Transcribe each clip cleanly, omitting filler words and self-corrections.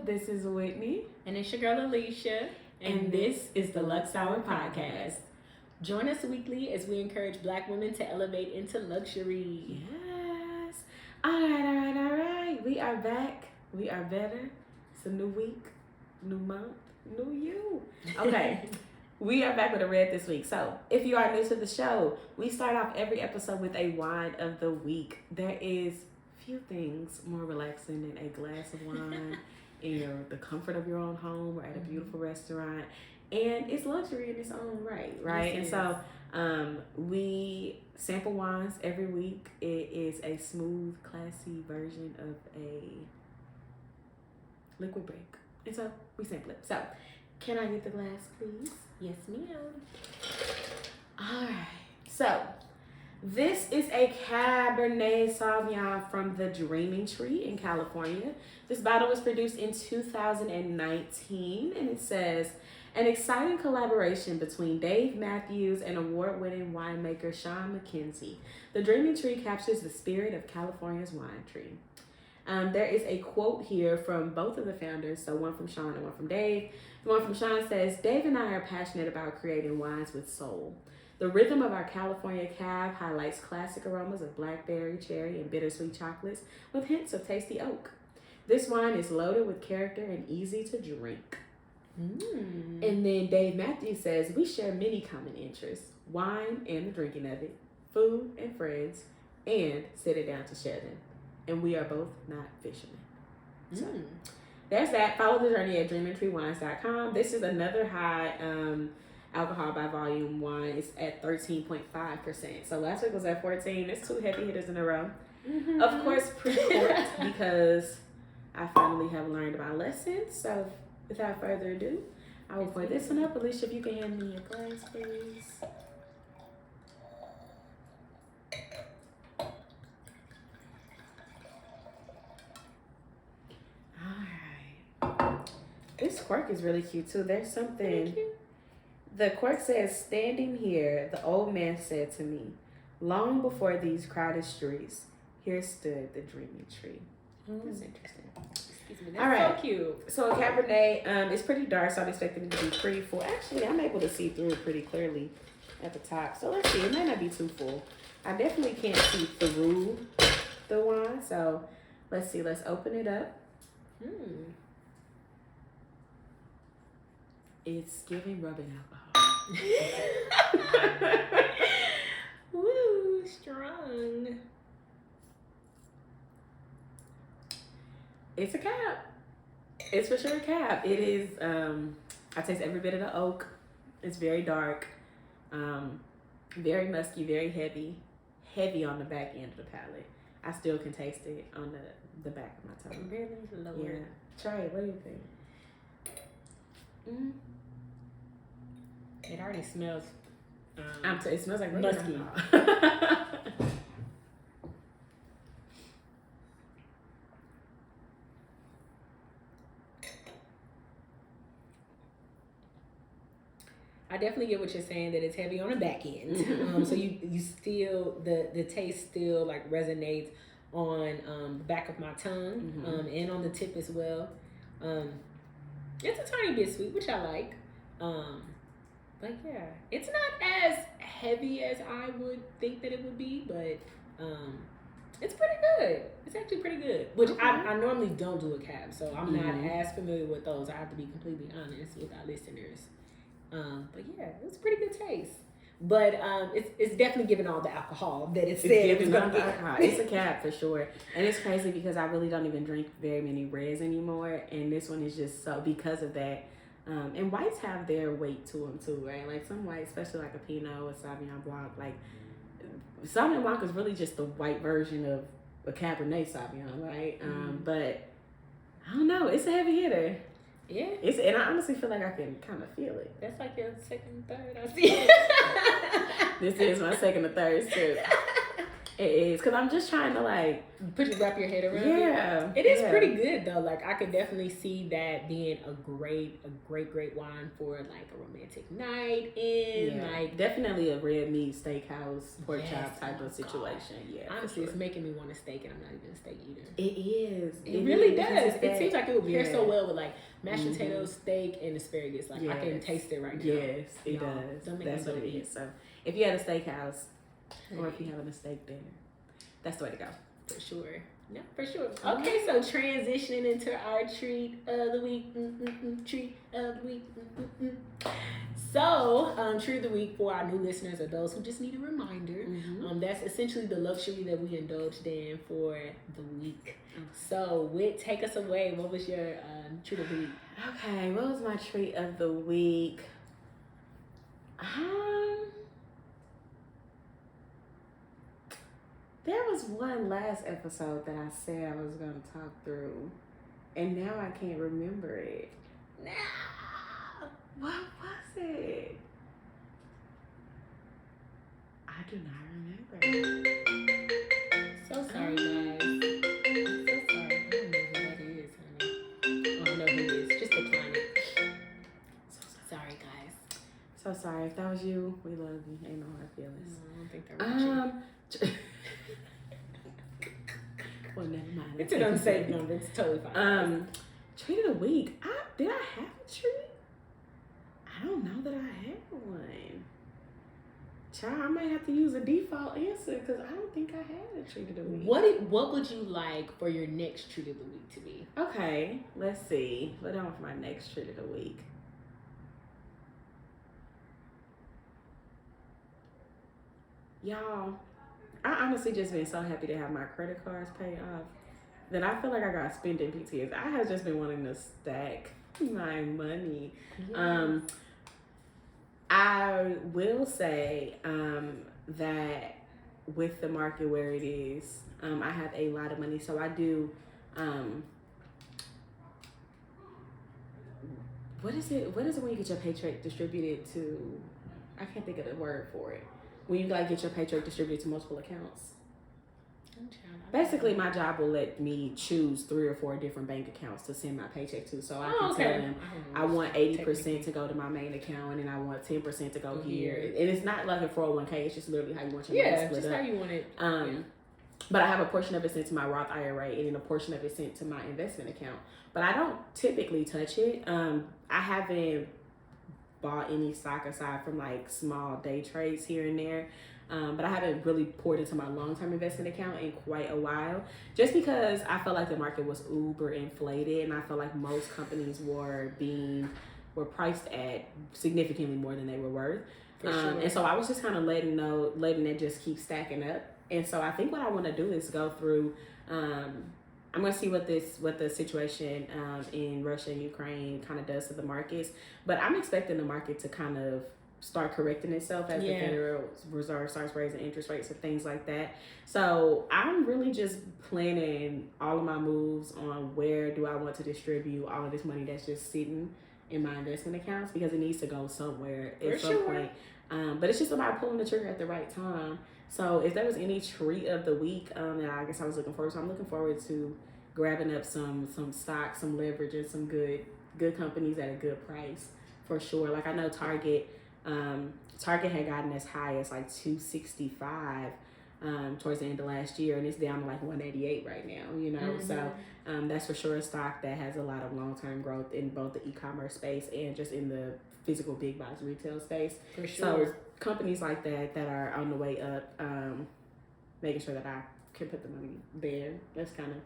This is Whitney. And it's your girl Alicia. And this is the Luxe Hour Podcast. Join us weekly as we encourage Black women to elevate into luxury. Yes. All right. We are back. We are better. It's a new week, new month, new you. Okay. We are back with a red this week. So, if you are new to the show, we start off every episode with a wine of the week. There is few things more relaxing than a glass of wine in the comfort of your own home or at a beautiful restaurant. And it's luxury in its own right? Yes, and so we sample wines every week. It is a smooth, classy version of a liquid break. And so we sample it. So, can I get the glass, please? Yes, ma'am. All right. So, this is a Cabernet Sauvignon from the Dreaming Tree in California. This bottle was produced in 2019, and it says, an exciting collaboration between Dave Matthews and award-winning winemaker Sean McKenzie. The Dreaming Tree captures the spirit of California's wine tree. There is a quote here from both of the founders, so one from Sean and one from Dave. The one from Sean says, Dave and I are passionate about creating wines with soul. The rhythm of our California cab highlights classic aromas of blackberry, cherry, and bittersweet chocolates with hints of tasty oak. This wine is loaded with character and easy to drink. And then Dave Matthews says, we share many common interests, wine and the drinking of it, food and friends, and sitting down to share them. And we are both not fishermen. So there's that. Follow the journey at dreamingtreewines.com. This is another high alcohol by volume wine. It's at 13.5%. So last week was at 14. It's 2 heavy hitters in a row. Of course, pre-corked because I finally have learned my lesson. So without further ado, I will pour this one up. Alicia, if you can hand me your glass, please. This cork is really cute too. There's something. The cork says, standing here, the old man said to me, long before these crowded streets, here stood the dreaming tree. That's interesting. Excuse me, that's all right. so cute. So a Cabernet, it's pretty dark, so I'm expecting it to be pretty full. Actually, I'm able to see through it pretty clearly at the top. So let's see. It might not be too full. I definitely can't see through the wine. So let's see. Let's open it up. It's giving rubbing alcohol. Woo, strong. It's a cab. It's for sure a cab. It is, I taste every bit of the oak. It's very dark, very musky, very heavy. Heavy on the back end of the palate. I still can taste it on the back of my tongue. Really lower. Yeah. Try it. What do you think? It already smells. It smells like musky. I definitely get what you're saying, that it's heavy on the back end. So you still, the taste still like resonates on the back of my tongue, and on the tip as well. It's a tiny bit sweet, which I like. But yeah, it's not as heavy as I would think that it would be, but it's pretty good. It's actually pretty good, which I normally don't do a cab, so I'm not as familiar with those. I have to be completely honest with our listeners. But yeah, it's pretty good taste. But it's definitely giving all the alcohol that it said it's gonna get. It's a cab for sure. And it's crazy because I really don't even drink very many reds anymore, and this one is just so because of that. And whites have their weight to them too, right? Like some whites, especially like a Pinot or Sauvignon Blanc, like Sauvignon Blanc is really just the white version of a Cabernet Sauvignon, right? But I don't know, it's a heavy hitter. Yeah. And I honestly feel like I can kind of feel it. That's like your second, third, I see. This is my second or third sip. It is, because I'm just trying to like wrap your head around it. It is pretty good though. Like I could definitely see that being a great wine for like a romantic night in. Yeah. Like definitely a red meat steakhouse pork chop type of situation. God. Yeah. Honestly, it's making me want a steak, and I'm not even a steak eater. It is. It really does. It seems like it would pair so well with like mashed potatoes, steak, and asparagus. Like I can taste it right now. Yes, it does. That's what it is. So if you had a steakhouse, or if you're having a steak dinner, that's the way to go. For sure. Yeah, for sure. Okay, so transitioning into our treat of the week. Treat of the week. So, treat of the week for our new listeners or those who just need a reminder. That's essentially the luxury that we indulged in for the week. So, Whit, take us away. What was your treat of the week? Okay, what was my treat of the week? There was one last episode that I said I was going to talk through, and now I can't remember it. No! What was it? I do not remember. So sorry, guys. I'm so sorry. I don't know who that is, honey. I don't know who it is. Just decline it. So sorry, guys. So sorry. If that was you, we love you. Ain't no hard feelings. No, I don't think that was you. Well, never mind. It's an unsafe number. It's totally fine. Treat of the week. Did I have a treat? I don't know that I had one. Child, I might have to use a default answer because I don't think I had a treat of the week. What would you like for your next treat of the week to be? Okay, let's see. What do I want for my next treat of the week? Y'all, I honestly just been so happy to have my credit cards paid off that I feel like I got spending PTSD. I have just been wanting to stack my money. Yes. I will say that with the market where it is, I have a lot of money. So I do, what is it when you get your paycheck distributed to, I can't think of the word for it. When you like get your paycheck distributed to multiple accounts. Basically, my job will let me choose 3 or 4 different bank accounts to send my paycheck to. So I can tell them I want 80% to go to my main account, and then I want 10% to go here. And it's not like a 401k. It's just literally how you want your money split up. How you want it. But I have a portion of it sent to my Roth IRA, and then a portion of it sent to my investment account. But I don't typically touch it. I haven't bought any stock aside from like small day trades here and there. But I haven't really poured into my long-term investment account in quite a while, just because I felt like the market was uber inflated, and I felt like most companies were priced at significantly more than they were worth. Sure. And so I was just kind of letting it just keep stacking up. And so I think what I want to do is go through. I'm going to see what the situation in Russia and Ukraine kind of does to the markets, but I'm expecting the market to kind of start correcting itself as the Federal Reserve starts raising interest rates and things like that. So I'm really just planning all of my moves on where do I want to distribute all of this money that's just sitting in my investment accounts, because it needs to go somewhere at some point. But it's just about pulling the trigger at the right time. So if there was any treat of the week that I guess I was looking forward to, I'm looking forward to grabbing up some stocks, some leverage, and some good companies at a good price for sure. Like I know Target had gotten as high as like 265 towards the end of last year, and it's down to like 188 right now, you know. Mm-hmm. So that's for sure a stock that has a lot of long-term growth in both the e-commerce space and just in the physical big box retail space. For sure. So companies like that are on the way up, making sure that I can put the money there. That's kind of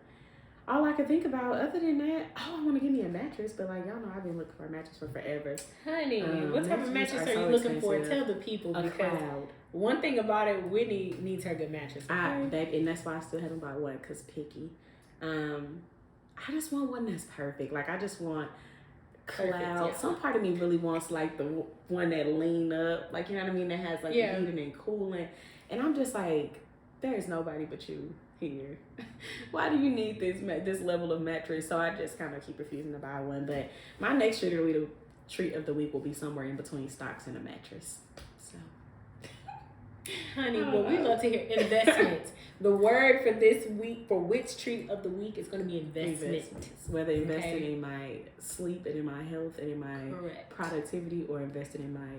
all I can think about. Other than that, I want to give me a mattress, but like y'all know, I've been looking for a mattress for forever. Honey, what type of mattress are you looking for? Tell the people, because one thing about it, Whitney needs her good mattress. Babe, and that's why I still haven't bought one, cause picky. I just want one that's perfect. Like I just want cloud. Yeah. Some part of me really wants like the one that lean up, like you know what I mean, that has like the heating and cooling, and I'm just like, there is nobody but you here. Why do you need this level of mattress? So I just kind of keep refusing to buy one. But my next treat of the week will be somewhere in between stocks and a mattress. So Honey, but we love to hear investments. The word for this week, for Witch Treat of the week, is going to be investment. Whether investing in my sleep and in my health and in my productivity, or investing in my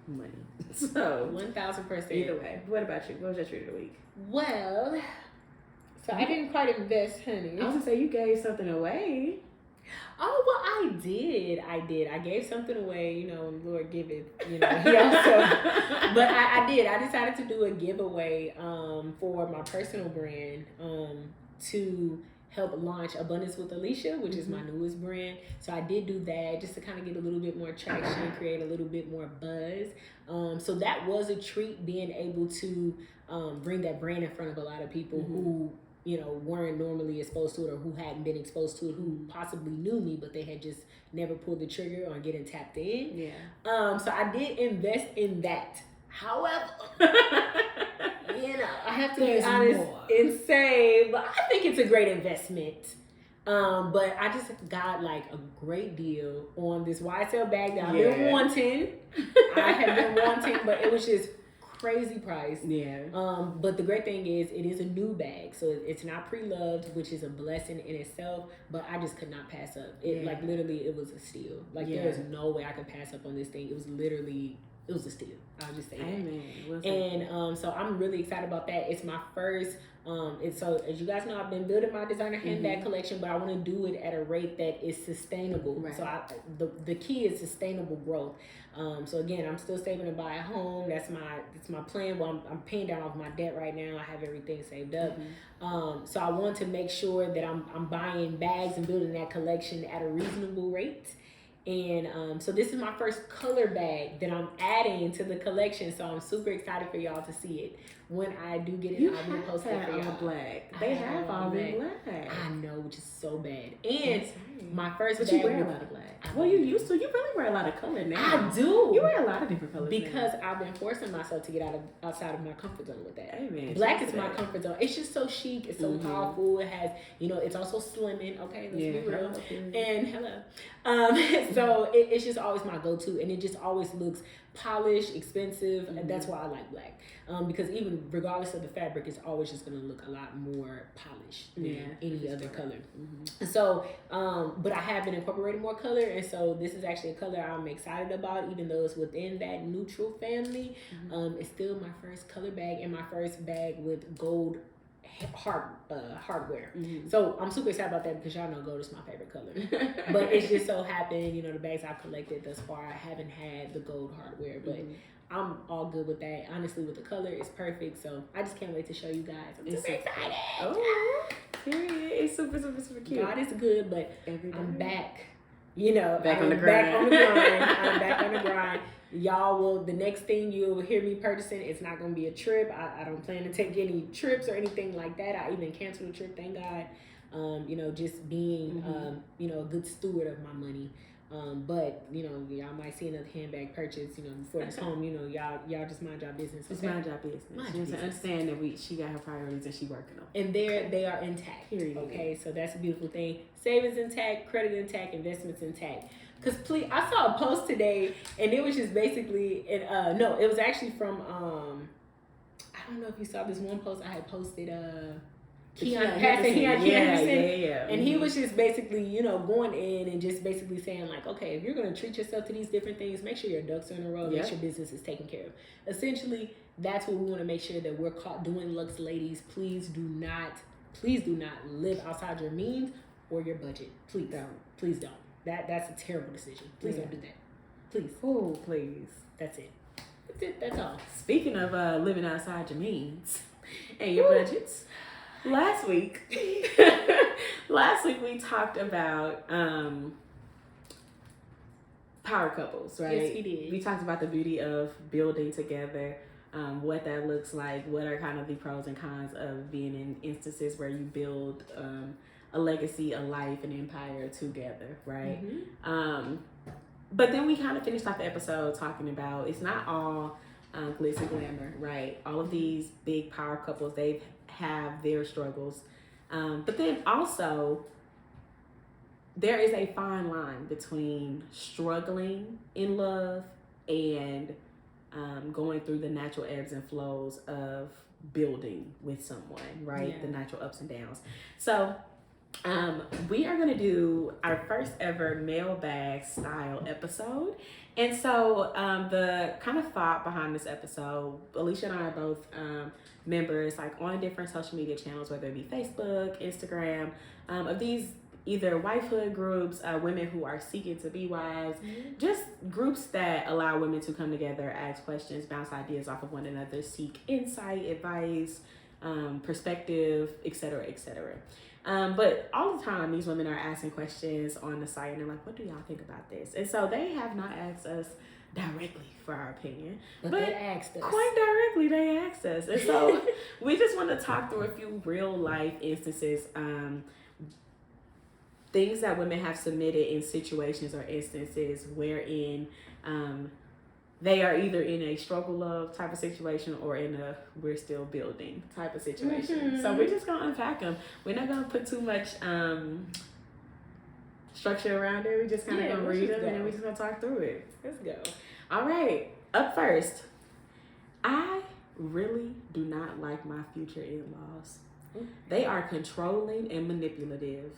money. So 1,000%. Either way. What about you? What was your treat of the week? Well, so I didn't quite invest, honey. I was gonna say you gave something away. Oh, well, I did. I gave something away, Lord give it, He also, but I did. I decided to do a giveaway for my personal brand to help launch Abundance with Alicia, which is my newest brand. So I did do that just to kind of get a little bit more traction, create a little bit more buzz. So that was a treat, being able to bring that brand in front of a lot of people who weren't normally exposed to it, or who hadn't been exposed to it, who possibly knew me, but they had just never pulled the trigger on getting tapped in. Yeah. So I did invest in that. However, I have to be honest and say, but I think it's a great investment. But I just got like a great deal on this YSL bag that I've been wanting. I have been wanting, but it was just crazy price. Yeah. But the great thing is it is a new bag, so it's not pre-loved, which is a blessing in itself. But I just could not pass up. It like literally, it was a steal. Like there is no way I could pass up on this thing. It was a steal. I'll just say that. And so I'm really excited about that. It's my first. So as you guys know, I've been building my designer handbag collection, but I want to do it at a rate that is sustainable. Right. So the key is sustainable growth. So again, I'm still saving to buy a home. That's my plan. Well, I'm paying down off my debt right now. I have everything saved up. So I want to make sure that I'm buying bags and building that collection at a reasonable rate. And so this is my first color bag that I'm adding to the collection. So I'm super excited for y'all to see it. When I do get it, I will post it for y'all. Black. They have all in black. I know, which is so bad. And my first bag. But you wear a lot of black. Well, you used to. You really wear a lot of color now. I do. You wear a lot of different colors because I've been forcing myself to get outside of my comfort zone with that. Amen. Black is my comfort zone. It's just so chic. It's so powerful. It has, it's also slimming. Okay, let's be real. And hello. So it's just always my go-to, and it just always looks polished, expensive, and that's why I like black. Because even regardless of the fabric, it's always just going to look a lot more polished than any other color. So, but I have been incorporating more color, and so this is actually a color I'm excited about, even though it's within that neutral family. It's still my first color bag and my first bag with gold hardware. So I'm super excited about that because y'all know gold is my favorite color. But it's just so happened, the bags I've collected thus far, I haven't had the gold hardware, but I'm all good with that. Honestly, with the color, it's perfect. So I just can't wait to show you guys. I'm super excited. Oh, period. It's super, super, super cute. God is good, but I'm back. Back on the grind. I'm back on the grind. Y'all will, the next thing you'll hear me purchasing, it's not going to be a trip. I don't plan to take any trips or anything like that. I even canceled a trip, thank God. Just being, a good steward of my money. But y'all might see another handbag purchase, before this home, y'all just mind y'all business. Okay? Just mind y'all business. You have to understand that she got her priorities and she working on. And they are intact. Period. Okay, so that's a beautiful thing. Savings intact, credit intact, investments intact. Because I saw a post today, and it was just basically, it was actually from, I don't know if you saw this one post I had posted, Keon Henderson. And he was just basically, going in and just basically saying like, okay, if you're going to treat yourself to these different things, make sure your ducks are in a row, make sure business is taken care of. Essentially, that's what we want to make sure that we're caught doing. Luxe Ladies, please do not live outside your means or your budget. Please don't. That's a terrible decision. Please don't do that. Please. Oh, please. That's it. That's all. Speaking of living outside your means and your budgets, last week we talked about power couples, right? Yes, we did. We talked about the beauty of building together, what that looks like, what are kind of the pros and cons of being in instances where you build a legacy, a life, an empire together, right? But then we kind of finished off the episode talking about it's not all glitz and glamour, right? All of these big power couples, they have their struggles. But then also, there is a fine line between struggling in love and going through the natural ebbs and flows of building with someone, right? Yeah. The natural ups and downs. So we are going to do our first ever mailbag style episode. And so the kind of thought behind this episode, Alicia and I are both members like on different social media channels, whether it be Facebook, Instagram, of these either wifehood groups, women who are seeking to be wives, just groups that allow women to come together, ask questions, bounce ideas off of one another, seek insight, advice, perspective, etc., etc. But all the time, these women are asking questions on the site, and they're like, what do y'all think about this? And so they have not asked us directly for our opinion, but they asked us. Quite directly, they asked us. And so we just want to talk through a few real life instances, things that women have submitted in situations or instances wherein they are either in a struggle love type of situation or in a we're still building type of situation. So we're just going to unpack them. We're not going to put too much structure around it. We're just kind of going to read them and then we're just going to talk through it. Let's go. All right. Up first, I really do not like my future in-laws. They are controlling and manipulative.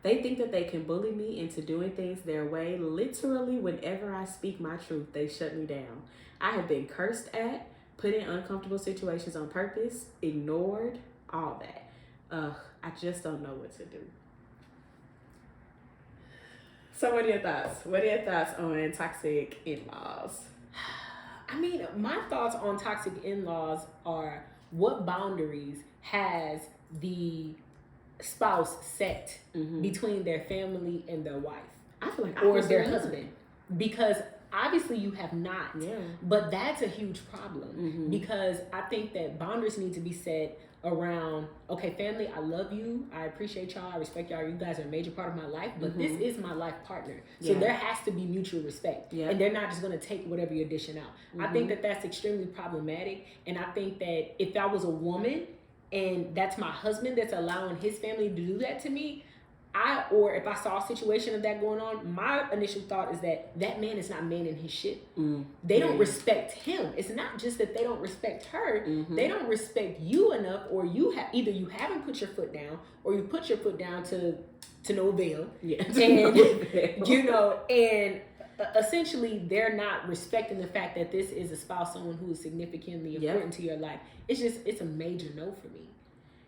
They think that they can bully me into doing things their way. Literally, whenever I speak my truth, they shut me down. I have been cursed at, put in uncomfortable situations on purpose, ignored, all that. I just don't know what to do. So what are your thoughts? What are your thoughts on toxic in-laws? I mean, my thoughts on toxic in-laws are what boundaries has the spouse set between their family and their wife, I feel like or their husband, because obviously you have not. Yeah. But that's a huge problem because I think that boundaries need to be set around, okay, family, I love you, I appreciate y'all, I respect y'all, you guys are a major part of my life, but this is my life partner. So there has to be mutual respect. And they're not just going to take whatever you're dishing out. I think that that's extremely problematic. And I think that if I was a woman and that's my husband that's allowing his family to do that to me, or if I saw a situation of that going on, my initial thought is that man is not manning his shit. They don't respect him. It's not just that they don't respect her. They don't respect you enough, or either you haven't put your foot down, or you put your foot down to no avail. And you know, and essentially they're not respecting the fact that this is a spouse, someone who is significantly important to your life. It's a major no for me.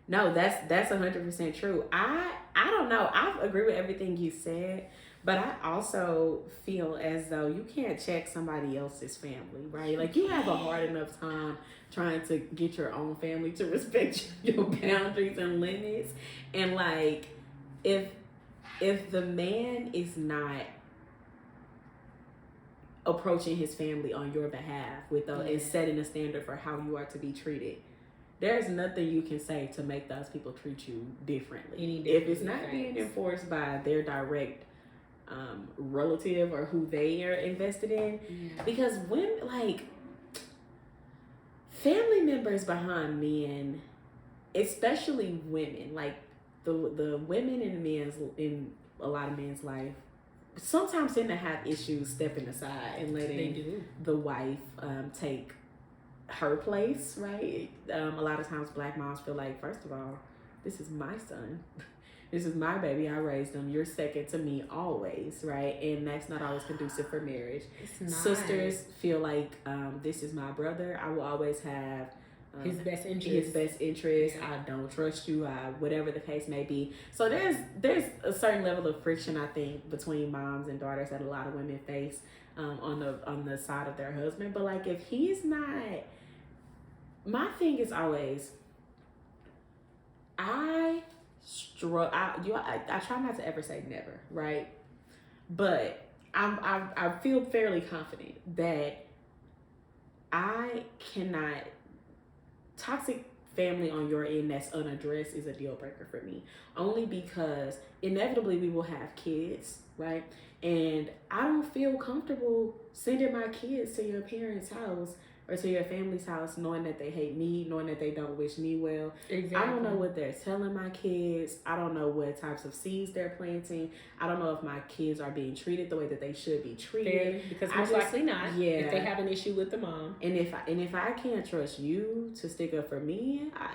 No, that's 100% true. I don't know. I agree with everything you said, but I also feel as though you can't check somebody else's family, right? Like you have a hard enough time trying to get your own family to respect your boundaries and limits. And like if the man is not approaching his family on your behalf and setting a standard for how you are to be treated, there's nothing you can say to make those people treat you differently. If it's not being enforced by their direct relative or who they are invested in, because when like family members behind men, especially women, like the women in a lot of men's life, sometimes tend to have issues stepping aside and letting the wife take her place, right? A lot of times black moms feel like, first of all, this is my son. This is my baby. I raised him. You're second to me always, right? And that's not always conducive for marriage. It's not. Sisters feel like this is my brother. I will always have his best interest. I don't trust you. Whatever the case may be. So there's a certain level of friction, I think, between moms and daughters that a lot of women face on the side of their husband. But like if he's not, my thing is always, I try not to ever say never, right? But I feel fairly confident that I cannot. Toxic family on your end that's unaddressed is a deal breaker for me, only because inevitably we will have kids, right? And I don't feel comfortable sending my kids to your parents' house or to your family's house knowing that they hate me, knowing that they don't wish me well. Exactly. I don't know what they're telling my kids. I don't know what types of seeds they're planting. I don't know if my kids are being treated the way that they should be treated. Fairly, because most likely not. Yeah. If they have an issue with the mom. And if I can't trust you to stick up for me, I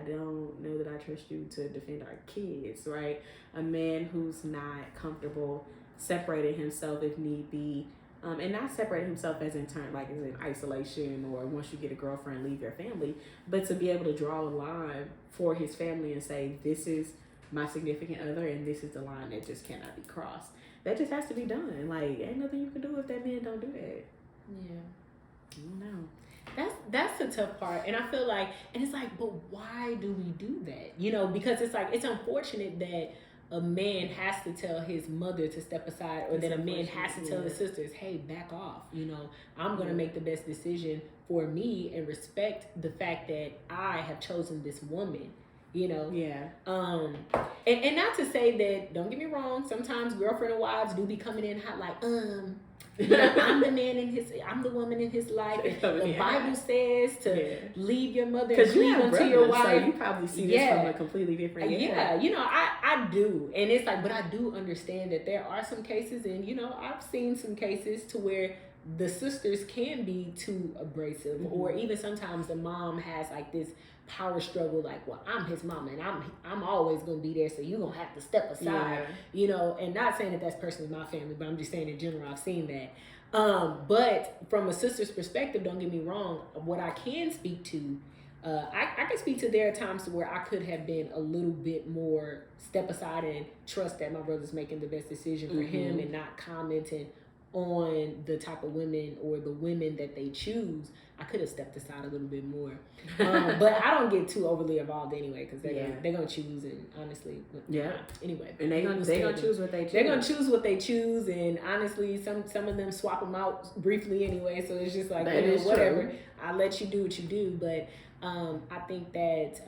don't know that I trust you to defend our kids, right? A man who's not comfortable separating himself if need be, and not separating himself as in turn, like as in isolation or once you get a girlfriend, leave your family, but to be able to draw a line for his family and say, this is my significant other and this is the line that just cannot be crossed. That just has to be done. Like, ain't nothing you can do if that man don't do that. Yeah. I don't know. That's the tough part. And I feel like, and it's like, but why do we do that? You know, because it's like, it's unfortunate that a man has to tell his mother to step aside, or that a man has to tell his sisters, hey, back off. You know, I'm going to make the best decision for me and respect the fact that I have chosen this woman, you know? Yeah. And not to say that, don't get me wrong, sometimes girlfriend and wives do be coming in hot like, you know, I'm the woman in his life. And the Bible says to leave your mother and cleave unto your wife. So you probably see this from a completely different Yeah, you know, I do. And it's like, but I do understand that there are some cases, and, you know, I've seen some cases to where the sisters can be too abrasive, or even sometimes the mom has like this power struggle, like, well, I'm his mama and I'm always gonna be there, so you're gonna have to step aside, you know. And not saying that that's personally my family, but I'm just saying in general I've seen that. But from a sister's perspective, don't get me wrong, what I can speak to, I can speak to, there are times where I could have been a little bit more step aside and trust that my brother's making the best decision for him, and not commenting on the type of women or the women that they choose. I could have stepped aside a little bit more. But I don't get too overly involved anyway, because they're gonna choose, and honestly, anyway. And they're gonna choose what they choose. They're gonna choose what they choose, and honestly, some of them swap them out briefly anyway. So it's just like, whatever. True. I'll let you do what you do, but I think that.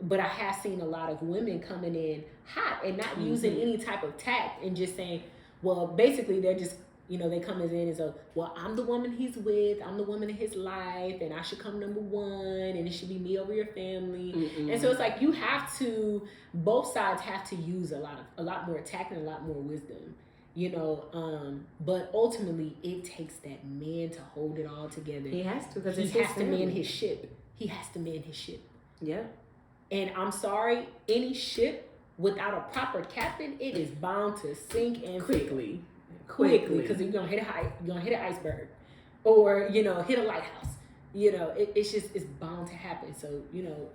But I have seen a lot of women coming in hot and not using any type of tact, and just saying, well, basically they're just, you know, they come in and so, well, I'm the woman he's with, I'm the woman in his life, and I should come number one, and it should be me over your family. And so it's like, you have to, both sides have to use a lot more tact and a lot more wisdom, you know. But ultimately, it takes that man to hold it all together. He has to, because he has to man his ship. He has to man his ship. Yeah. And I'm sorry, any ship without a proper captain, it is bound to sink and quickly, because you're gonna hit an iceberg, or, you know, hit a lighthouse. You know, it's bound to happen. So, you know,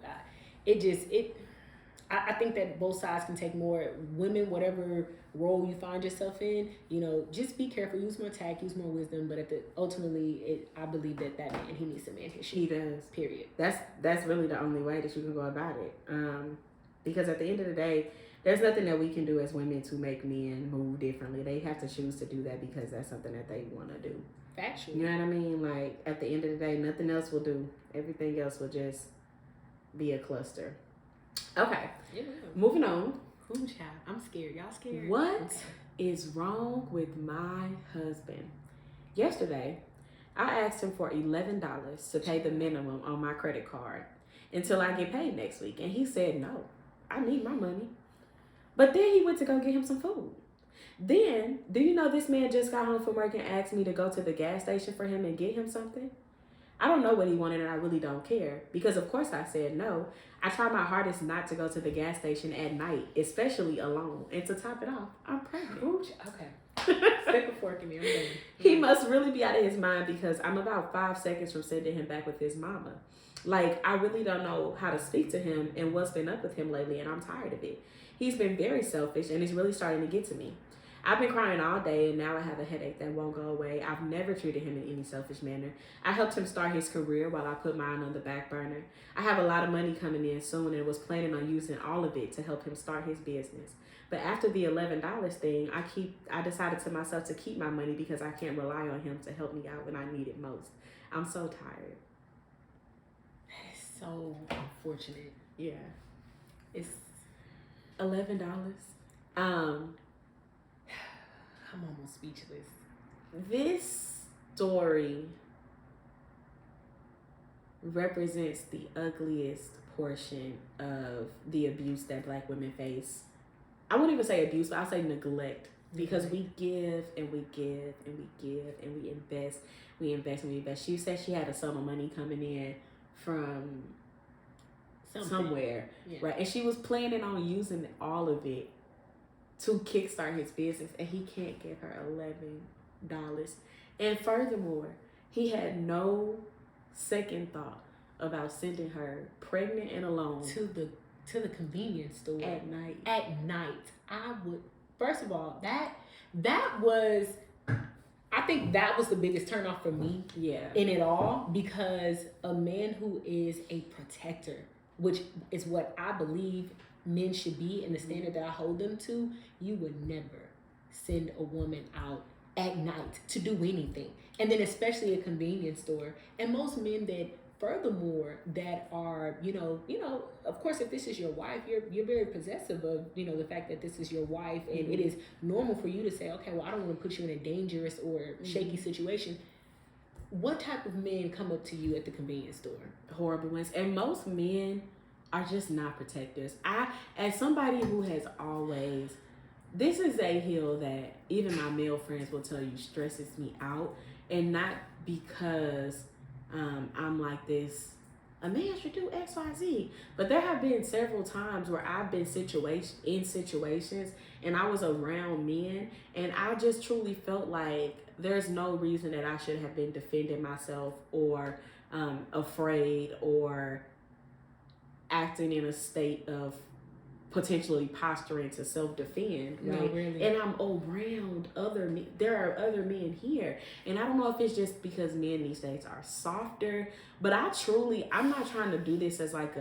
I think that both sides can take more. Women, whatever role you find yourself in, you know, just be careful, use more tact, use more wisdom. But ultimately, I believe that man, he needs to man his shit. He does. Period. That's really the only way that you can go about it. Because at the end of the day, there's nothing that we can do as women to make men move differently. They have to choose to do that because that's something that they want to do. Factual. You know what I mean? Like, at the end of the day, nothing else will do. Everything else will just be a cluster. Okay. Yeah. Moving on. Ooh, child. I'm scared. Y'all scared? What is wrong with my husband? Yesterday, I asked him for $11 to pay the minimum on my credit card until I get paid next week. And he said, no, I need my money. But then he went to go get him some food. Then, do you know this man just got home from work and asked me to go to the gas station for him and get him something? I don't know what he wanted, and I really don't care. Because, of course, I said no. I try my hardest not to go to the gas station at night, especially alone. And to top it off, I'm pregnant. Ooh, okay. Stick a fork in me. I'm done. He must really be out of his mind, because I'm about 5 seconds from sending him back with his mama. Like, I really don't know how to speak to him and what's been up with him lately, and I'm tired of it. He's been very selfish, and it's really starting to get to me. I've been crying all day, and now I have a headache that won't go away. I've never treated him in any selfish manner. I helped him start his career while I put mine on the back burner. I have a lot of money coming in soon and was planning on using all of it to help him start his business. But after the $11 thing, I decided to myself to keep my money because I can't rely on him to help me out when I need it most. I'm so tired. That is so unfortunate. Yeah. It's $11. I'm almost speechless. This story represents the ugliest portion of the abuse that Black women face. I wouldn't even say abuse, but I'll say neglect. Because we give and we give and we give and we invest. We invest and we invest. She said she had a sum of money coming in from somewhere, right? And she was planning on using all of it to kickstart his business, and he can't give her $11. And furthermore, he had no second thought about sending her pregnant and alone to the convenience store at night. At night, I would. First of all, that was. I think that was the biggest turnoff for me. Yeah. In it all, because a man who is a protector, which is what I believe men should be and the standard that I hold them to, you would never send a woman out at night to do anything. And then especially a convenience store. And most men that, furthermore, that are, of course, if this is your wife, you're very possessive of, the fact that this is your wife. And it is normal for you to say, okay, well, I don't want to put you in a dangerous or shaky situation. What type of men come up to you at the convenience store? Horrible ones. And most men are just not protectors. As somebody who has always, this is a hill that even my male friends will tell you stresses me out. And not because I'm like this, a man should do X, Y, Z. But there have been several times where I've been in situations and I was around men and I just truly felt like there's no reason that I should have been defending myself or afraid or acting in a state of potentially posturing to self-defend, right? No, really. And I'm around other men. There are other men here. And I don't know if it's just because men these days are softer, but I'm not trying to do this as like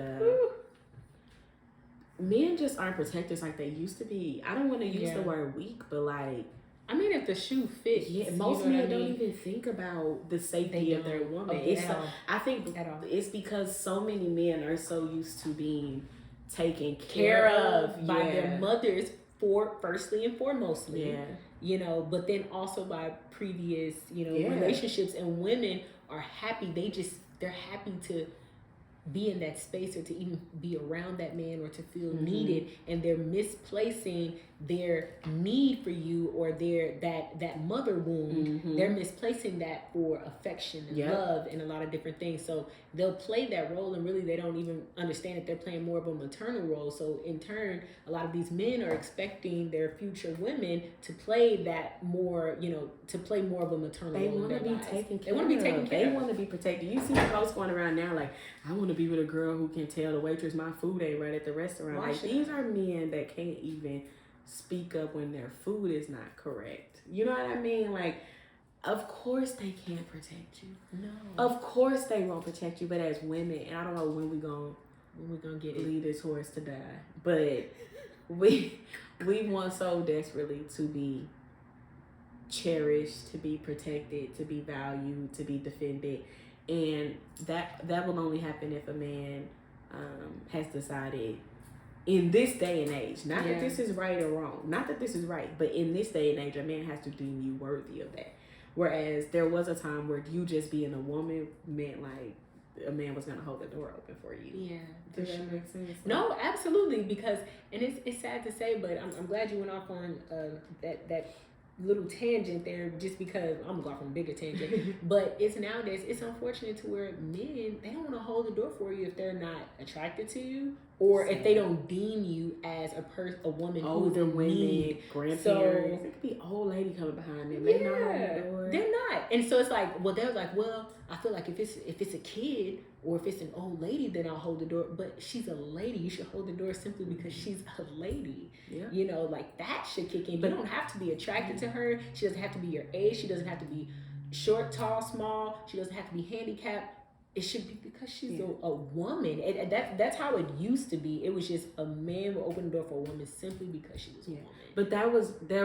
men just aren't protectors like they used to be. I don't want to use the word weak, but like, I mean, if the shoe fits, most men don't even think about the safety of their woman. I think it's because so many men are so used to being taken care of by their mothers, firstly and foremostly. But then also by previous, relationships, and women are happy. They're happy to be in that space or to even be around that man or to feel needed, and they're misplacing their need for you or that mother wound. They're misplacing that for affection and love and a lot of different things. So they'll play that role, and really they don't even understand that they're playing more of a maternal role. So in turn, a lot of these men are expecting their future women to play that more, to play more of a maternal role. They want to be taken care of. They want to be taken care of. They want to be protected. You see posts going around now like, I want to be with a girl who can tell the waitress my food ain't right at the restaurant. These are men that can't even speak up when their food is not correct. You know what I mean? Like, of course they can't protect you. No. Of course they won't protect you. But as women, and I don't know when we're gonna get lead this horse to die, but we want so desperately to be cherished, to be protected, to be valued, to be defended. And that will only happen if a man has decided in this day and age, not that this is right or wrong, not that this is right, but in this day and age, a man has to deem you worthy of that. Whereas there was a time where you just being a woman meant like a man was gonna hold the door open for you. Yeah, does that make sense? No, absolutely. Because, and it's sad to say, but I'm glad you went off on that little tangent there, just because I'm gonna go off on a bigger tangent. But it's nowadays, it's unfortunate to where men, they don't want to hold the door for you if they're not attracted to you, or if they don't deem you as a woman older women, grandparents. So it could be old lady coming behind them. They're not holding the door. They're not. And so it's like, well, they're like, well, I feel like if it's a kid or if it's an old lady, then I'll hold the door. But she's a lady. You should hold the door simply because she's a lady. Yeah. Like that should kick in. But you don't have to be attracted to her. She doesn't have to be your age. She doesn't have to be short, tall, small. She doesn't have to be handicapped. It should be because she's a woman. And that's how it used to be. It was just a man would open the door for a woman simply because she was a woman. But there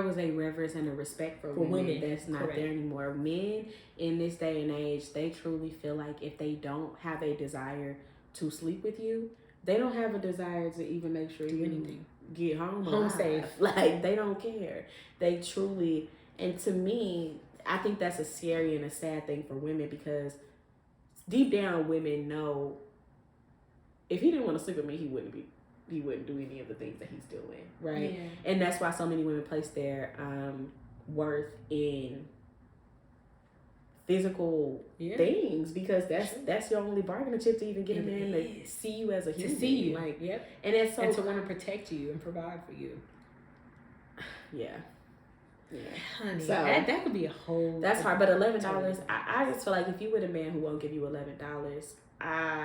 was a reverence and a respect for women that's not there anymore. Men in this day and age, they truly feel like if they don't have a desire to sleep with you, they don't have a desire to even make sure you get home safe. Like, they don't care. They truly, and to me, I think that's a scary and a sad thing for women, because deep down, women know if he didn't want to sleep with me, he wouldn't do any of the things that he's doing, right? Yeah. And that's why so many women place their worth in physical things, because that's your only bargaining chip to even get a man to see you as a human. To see you, like, yep. And it's so, and to want to protect you and provide for you. Yeah. Honey, so that could be a whole. That's hard, but $11. I just feel like if you with a man who won't give you $11,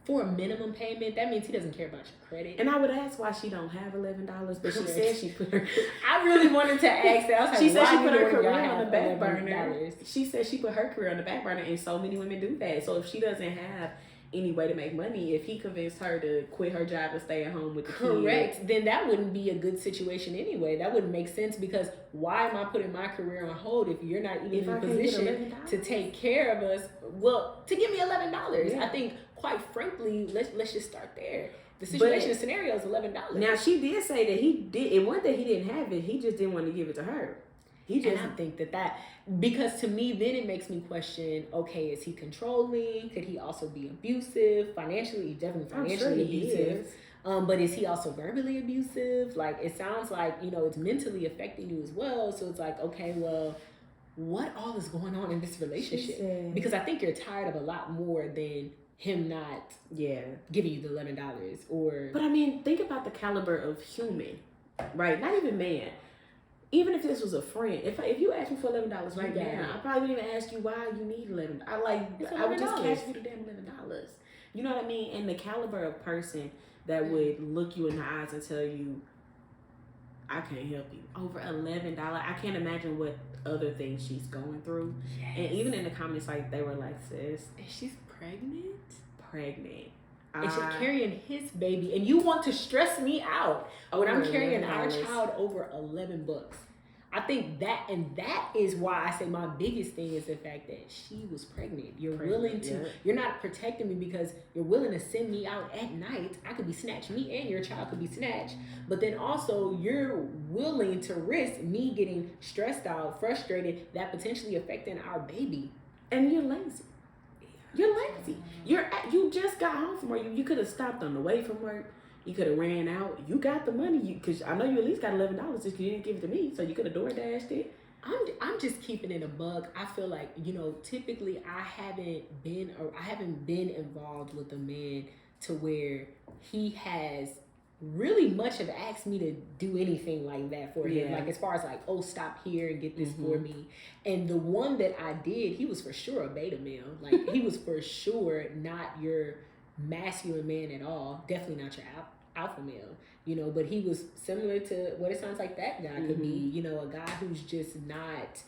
for a minimum payment, that means he doesn't care about your credit. And I would ask why she don't have $11, but she said she put her. I really wanted to ask that. I was like, she said she put her career career on the back burner. She said she put her career on the back burner, and so many women do that. So if she doesn't have any way to make money, if he convinced her to quit her job and stay at home with the kids, then that wouldn't be a good situation anyway. That wouldn't make sense, because why am I putting my career on hold if you're not even in a position to take care of us? Well, to give me $11, I think, quite frankly, let's just start there. The situation, the scenario is $11. Now, she did say that he did. It wasn't that he didn't have it; he just didn't want to give it to her. And I think that because to me, then it makes me question, okay, is he controlling? Could he also be abusive? Financially, definitely financially abusive. But is he also verbally abusive? Like, it sounds like, it's mentally affecting you as well. So it's like, okay, well, what all is going on in this relationship? Because I think you're tired of a lot more than him not giving you the $11 or. But I mean, think about the caliber of human, right? Not even man. Even if this was a friend, if you asked me for $11 right now, I probably wouldn't even ask you why you need $11. I would just ask you the damn $11. You know what I mean? And the caliber of person that would look you in the eyes and tell you, I can't help you over $11. I can't imagine what other things she's going through. Yes. And even in the comments, like, they were like, sis, and she's pregnant. And she's carrying his baby, and you want to stress me out when I'm carrying our child over $11. I think that is why I say my biggest thing is the fact that she was pregnant. You're willing to, you're not protecting me because you're willing to send me out at night. I could be snatched, me and your child could be snatched. But then also you're willing to risk me getting stressed out, frustrated, that potentially affecting our baby. And you're lazy. You're lazy. You just got home from work. You could have stopped on the way from work. You could have ran out. You got the money. Because I know you at least got $11 just because you didn't give it to me. So you could have DoorDashed it. I'm just keeping it a bug. I feel like, typically I haven't been involved with a man to where he has really much have asked me to do anything like that for him. Like, as far as like, oh, stop here and get this for me. And the one that I did, he was for sure a beta male. Like, he was for sure not your masculine man at all. Definitely not your alpha male, but he was similar to what it sounds like that guy could be, a guy who's just not,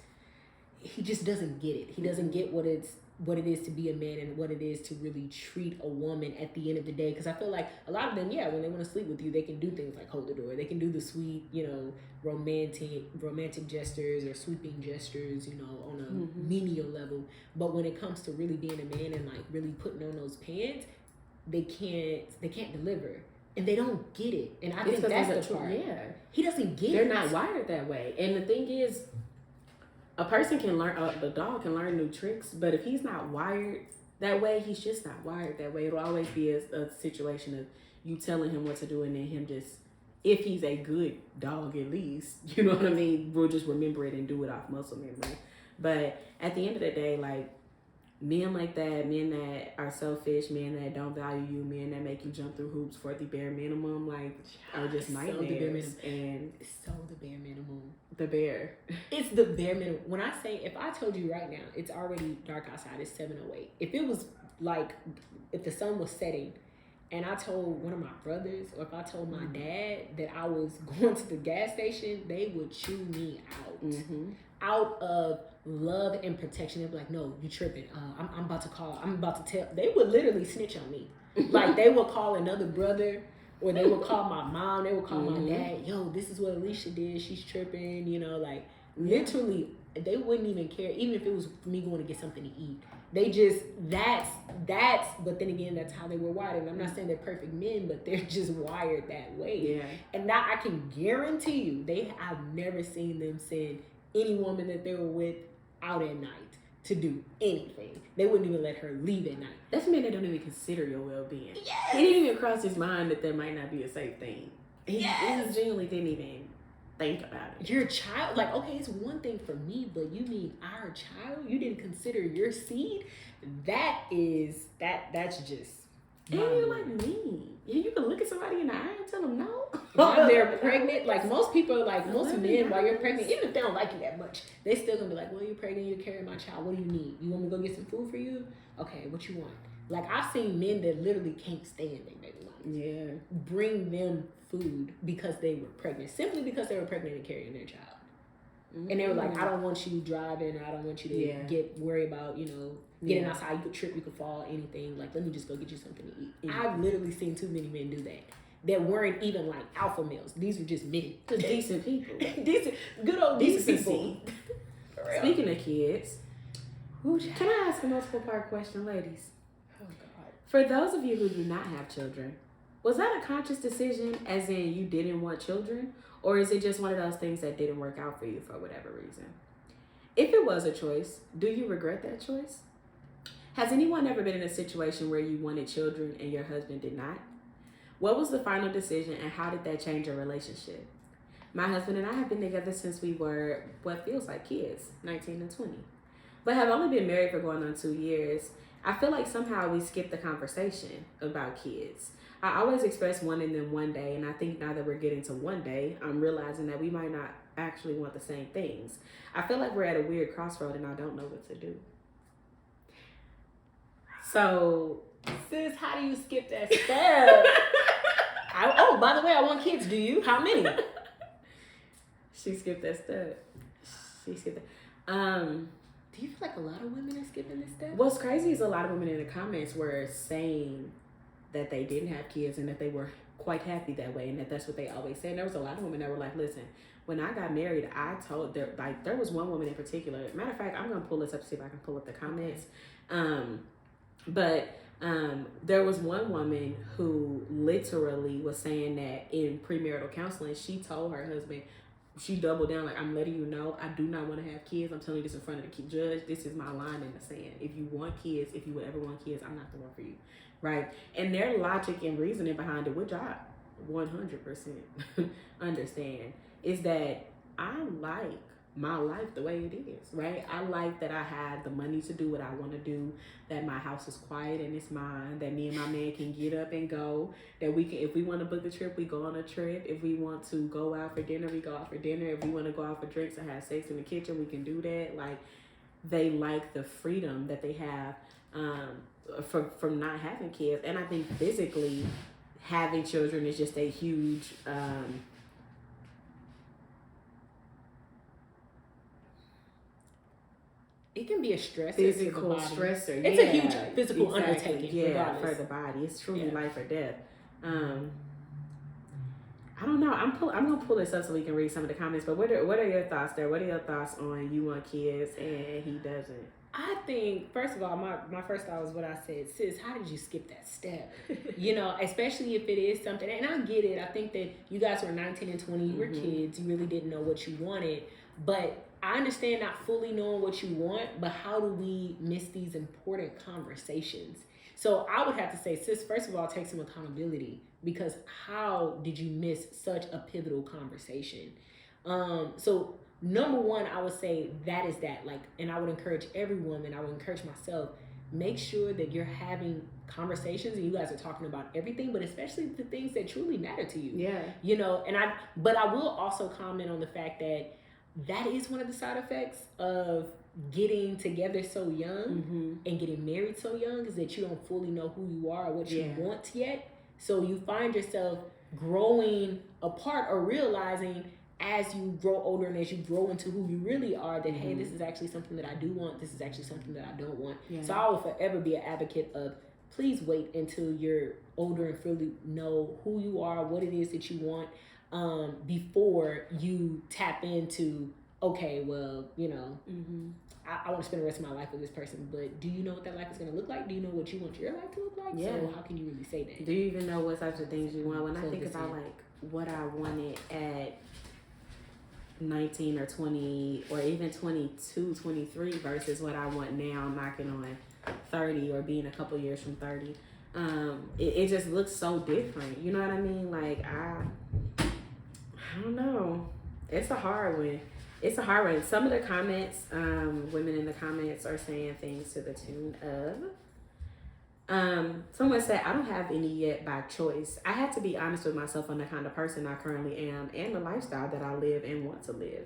he just doesn't get it. He doesn't get what it is to be a man and what it is to really treat a woman at the end of the day. Because I feel like a lot of them, when they want to sleep with you, they can do things like hold the door. They can do the sweet, romantic gestures or sweeping gestures, on a menial level. But when it comes to really being a man and like really putting on those pants, they can't deliver. And they don't get it. And I think that's the part. Yeah. He doesn't get it. They're not wired that way. And the thing is, a person can learn, the dog can learn new tricks, but if he's not wired that way, he's just not wired that way. It'll always be a situation of you telling him what to do and then him just, if he's a good dog at least, you know what I mean, we'll just remember it and do it off muscle memory. But at the end of the day, like, men like that, men that are selfish, men that don't value you, men that make you jump through hoops for the bare minimum, like, are just nightmares. And it's so the bare minimum. The bare. It's the bare minimum. When I say, if I told you right now, it's already dark outside, it's 7:08. If it was like, if the sun was setting, and I told one of my brothers, or if I told my dad that I was going to the gas station, they would chew me out. Out of love and protection. They'd be like, no, you tripping. I'm about to tell. They would literally snitch on me. Like, they would call another brother, or they would call my mom, they would call my dad, yo, this is what Alicia did, she's tripping, literally, they wouldn't even care, even if it was me going to get something to eat. They just, but then again, that's how they were wired. And I'm not saying they're perfect men, but they're just wired that way. Yeah. And now I can guarantee you, I've never seen them send any woman that they were with out at night to do anything. They wouldn't even let her leave at night. That's mean they don't even consider your well-being. Yes. It didn't even cross his mind that might not be a safe thing. He genuinely didn't even think about it. Your child, like, okay, it's one thing for me, but you mean our child? You didn't consider your seed? That's just. And you're like me. You can look at somebody in the eye and tell them no. While they're pregnant, like most people, like most men, while you're pregnant, even if they don't like you that much, they still gonna be like, well, you're pregnant, you're carrying my child, what do you need? You want me to go get some food for you? Okay, what you want? Like, I've seen men that literally can't stand their baby mamas. Yeah. Bring them food because they were pregnant, simply because they were pregnant and carrying their child. Mm-hmm. And they were like, I don't want you driving, I don't want you to get worried about, getting outside, you could trip, you could fall, anything. Like, let me just go get you something to eat. Mm-hmm. I've literally seen too many men do that weren't even like alpha males. These were just men. Just decent people. Good old decent people. Speaking of kids, can I ask a multiple part question, ladies? Oh, God. For those of you who do not have children, was that a conscious decision, as in you didn't want children? Or is it just one of those things that didn't work out for you for whatever reason? If it was a choice, do you regret that choice? Has anyone ever been in a situation where you wanted children and your husband did not? What was the final decision and how did that change your relationship? My husband and I have been together since we were what feels like kids, 19 and 20, but have only been married for going on 2 years. I feel like somehow we skipped the conversation about kids. I always express wanting them one day, and I think now that we're getting to one day, I'm realizing that we might not actually want the same things. I feel like we're at a weird crossroad and I don't know what to do. So, sis, how do you skip that step? Oh, by the way, I want kids. Do you? How many? She skipped that step. She skipped that. Do you feel like a lot of women are skipping this step? What's crazy is a lot of women in the comments were saying that they didn't have kids and that they were quite happy that way and that's what they always said. And there was a lot of women that were like, listen, when I got married, I told there was one woman in particular. Matter of fact, I'm gonna pull this up to see if I can pull up the comments. But there was one woman who literally was saying that in premarital counseling, she told her husband, she doubled down, like, I'm letting you know, I do not want to have kids. I'm telling you this in front of the judge. This is my line in the sand. If you want kids, if you would ever want kids, I'm not the one for you. Right? And their logic and reasoning behind it, which I 100% understand, is that I like my life the way it is, right? I like that I have the money to do what I want to do, that my house is quiet and it's mine, that me and my man can get up and go, that we can, if we want to book a trip, we go on a trip. If we want to go out for dinner, we go out for dinner. If we want to go out for drinks and have sex in the kitchen, we can do that. Like, they like the freedom that they have from not having kids. And I think physically having children is just a huge it can be a stressor. Physical stressor. It's a huge physical undertaking. Yeah, for the body. It's truly life or death. I don't know. I'm gonna pull this up so we can read some of the comments. But what are your thoughts there? What are your thoughts on you want kids and he doesn't? I think, first of all, my first thought was what I said. Sis, how did you skip that step? Especially if it is something, and I get it. I think that you guys were 19 and 20, you were kids, you really didn't know what you wanted. But I understand not fully knowing what you want, but how do we miss these important conversations? So I would have to say, sis, first of all, take some accountability, because how did you miss such a pivotal conversation? So number one, I would say that is that, like, and I would encourage every woman, I would encourage myself, make sure that you're having conversations and you guys are talking about everything, but especially the things that truly matter to you. Yeah. But I will also comment on the fact that is one of the side effects of getting together so young and getting married so young, is that you don't fully know who you are or what you want yet. So you find yourself growing apart or realizing as you grow older and as you grow into who you really are that, hey, this is actually something that I do want. This is actually something that I don't want. Yeah. So I will forever be an advocate of, please wait until you're older and fully know who you are, what it is that you want, before you tap into, okay, well, I want to spend the rest of my life with this person, but do you know what that life is going to look like? Do you know what you want your life to look like? Yeah. So how can you really say that? Do you even know what types of things you want? When I think about, like, what I wanted at 19 or 20 or even 22, 23 versus what I want now, knocking on 30 or being a couple years from 30. It just looks so different. You know what I mean? Like, I don't know. It's a hard one. It's a hard one. Some of the comments, women in the comments are saying things to the tune of, someone said, I don't have any yet by choice. I had to be honest with myself on the kind of person I currently am and the lifestyle that I live and want to live.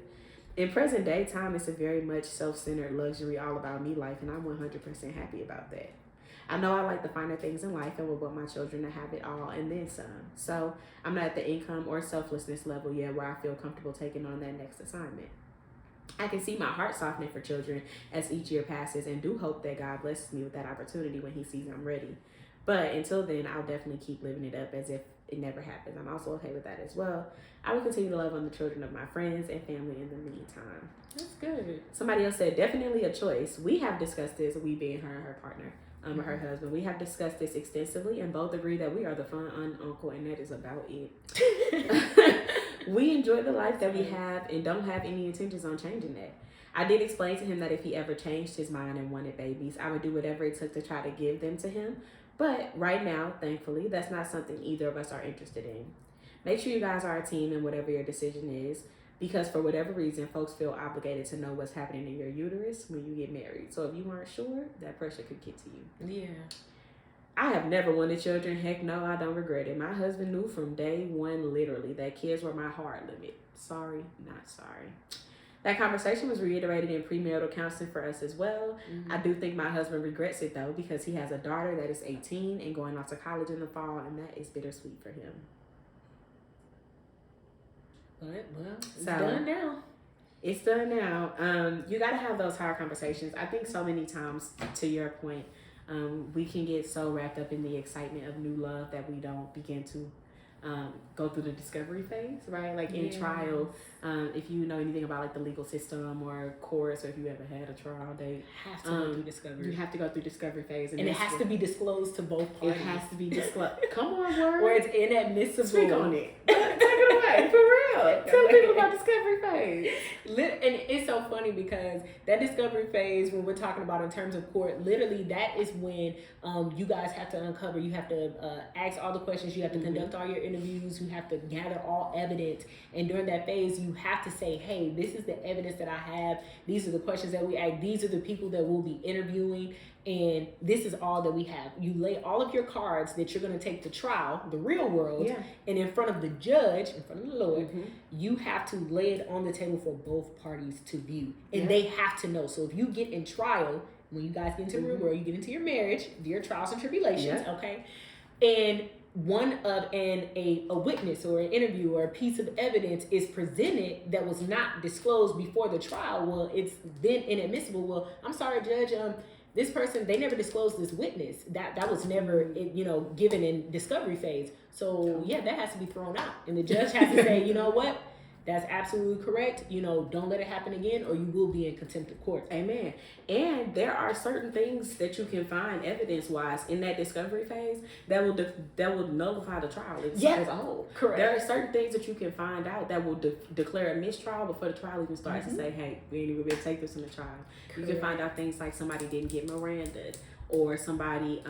In present day time, it's a very much self-centered luxury, all about me life, and I'm 100% happy about that. I know I like the finer things in life and would want my children to have it all and then some. So I'm not at the income or selflessness level yet where I feel comfortable taking on that next assignment. I can see my heart softening for children as each year passes and do hope that God blesses me with that opportunity when he sees I'm ready. But until then, I'll definitely keep living it up as if it never happens. I'm also okay with that as well. I will continue to love on the children of my friends and family in the meantime. That's good. Somebody else said, definitely a choice. We have discussed this, we being her and her partner. Or her husband. We have discussed this extensively and both agree that we are the fun uncle, and that is about it. We enjoy the life that we have and don't have any intentions on changing that. I did explain to him that if he ever changed his mind and wanted babies, I would do whatever it took to try to give them to him. But right now, thankfully, that's not something either of us are interested in. Make sure you guys are a team in whatever your decision is, because for whatever reason, folks feel obligated to know what's happening in your uterus when you get married. So if you aren't sure, that pressure could get to you. Yeah. I have never wanted children. Heck no, I don't regret it. My husband knew from day one, literally, that kids were my hard limit. Sorry, not sorry. That conversation was reiterated in premarital counseling for us as well. I do think my husband regrets it, though, because he has a daughter that is 18 and going off to college in the fall, and that is bittersweet for him. But, well, it's done now. It's done now. You got to have those hard conversations. I think so many times, to your point, we can get so wrapped up in the excitement of new love that we don't begin to go through the discovery phase, right? Like in trial, if you know anything about like the legal system or courts, or if you ever had a trial date, have to go through discovery. You have to go through discovery phase, and it has to be disclosed to both parties. It has to be disclosed. Come on, word. Or it's inadmissible. Speak on it. Take it away, for real. Tell people about discovery phase. And it's so funny because that discovery phase, when we're talking about in terms of court, literally that is when you guys have to uncover. You have to ask all the questions. You have to conduct all your interviews. You have to gather all evidence. And during that phase, you have to say, hey, this is the evidence that I have. These are the questions that we ask. These are the people that we'll be interviewing. And this is all that we have. You lay all of your cards that you're going to take to trial, the real world, and in front of the judge, in front of the Lord, you have to lay it on the table for both parties to view. And they have to know. So if you get in trial, when you guys get into the real world, you get into your marriage, your trials and tribulations, okay? And a witness or an interview or a piece of evidence is presented that was not disclosed before the trial, well, it's then inadmissible. Well, I'm sorry, Judge, this person, they never disclosed this witness. That was never, given in discovery phase. So that has to be thrown out. And the judge has to say, you know what? That's absolutely correct. Don't let it happen again, or you will be in contempt of court. Amen. And there are certain things that you can find evidence-wise in that discovery phase that will nullify the trial as a whole. Correct. There are certain things that you can find out that will declare a mistrial before the trial even starts and say, hey, we ain't even going to take this in the trial. Correct. You can find out things like somebody didn't get Miranda, or somebody